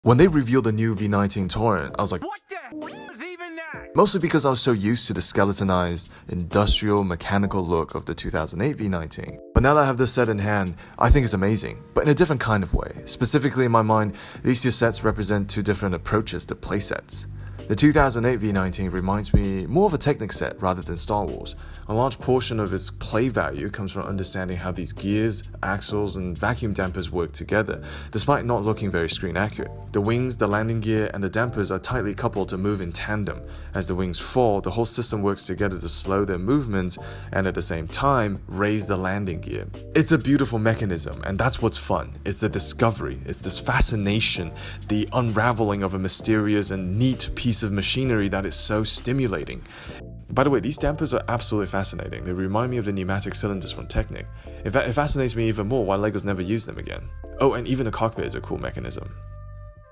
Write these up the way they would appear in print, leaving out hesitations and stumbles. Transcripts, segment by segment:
When they revealed the new V-19 Torrent, I was like, What the hell is even that? mostly because I was so used to the skeletonized, industrial, mechanical look of the 2008 V-19. But now that I have this set in hand, I think it's amazing, but in a different kind of way. Specifically in my mind, these two sets represent two different approaches to playsets. The 2008 V-19 reminds me more of a Technic set rather than Star Wars. A large portion of its play value comes from understanding how these gears, axles, and vacuum dampers work together, despite not looking very screen accurate. The wings, the landing gear, and the dampers are tightly coupled to move in tandem. As the wings fall, the whole system works together to slow their movements and at the same time, raise the landing gear. It's a beautiful mechanism, and that's what's fun. It's the discovery, it's this fascination, the unraveling of a mysterious and neat piece of machinery that is so stimulating. By the way, these dampers are absolutely fascinating. They remind me of the pneumatic cylinders from Technic. In fact, it fascinates me even more why LEGO's never used them again. Oh, and even the cockpit is a cool mechanism.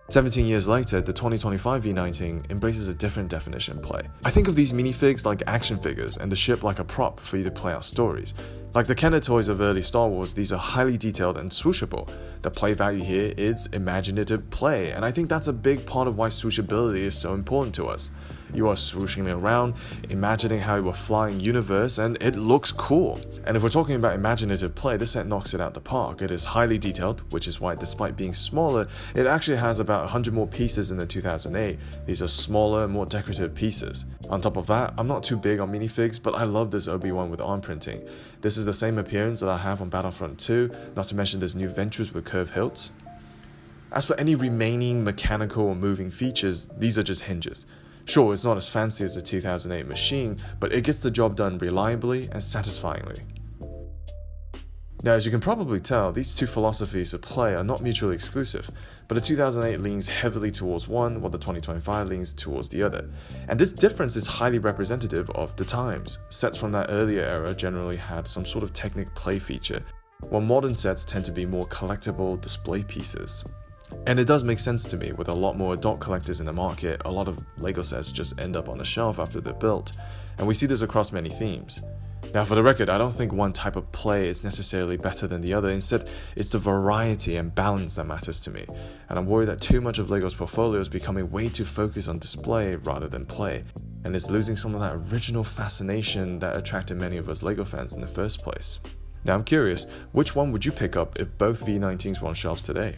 17 years later, the 2025 V-19 embraces a different definition play. I think of these minifigs like action figures and the ship like a prop for you to play out stories. Like the Kenner toys of early Star Wars, these are highly detailed and swooshable. The play value here is imaginative play, and I think that's a big part of why swooshability is so important to us. You are swooshing around, imagining how you are flying universe, and it looks cool. And if we're talking about imaginative play, this set knocks it out the park. It is highly detailed, which is why despite being smaller, it actually has about 100 more pieces than the 2008. These are smaller, more decorative pieces. On top of that, I'm not too big on minifigs, but I love this Obi-Wan with arm printing. This is the same appearance that I have on Battlefront 2, not to mention there's new Ventures with curved hilts. As for any remaining mechanical or moving features, these are just hinges. Sure, it's not as fancy as the 2008 machine, but it gets the job done reliably and satisfyingly. Now, as you can probably tell, these two philosophies of play are not mutually exclusive, but the 2008 leans heavily towards one, while the 2025 leans towards the other. And this difference is highly representative of the times. Sets from that earlier era generally had some sort of Technic play feature, while modern sets tend to be more collectible display pieces. And it does make sense to me. With a lot more adult collectors in the market, a lot of LEGO sets just end up on the shelf after they're built, and we see this across many themes. Now, for the record, I don't think one type of play is necessarily better than the other. Instead, it's the variety and balance that matters to me, and I'm worried that too much of LEGO's portfolio is becoming way too focused on display rather than play, and it's losing some of that original fascination that attracted many of us LEGO fans in the first place. Now, I'm curious, which one would you pick up if both V-19s were on shelves today?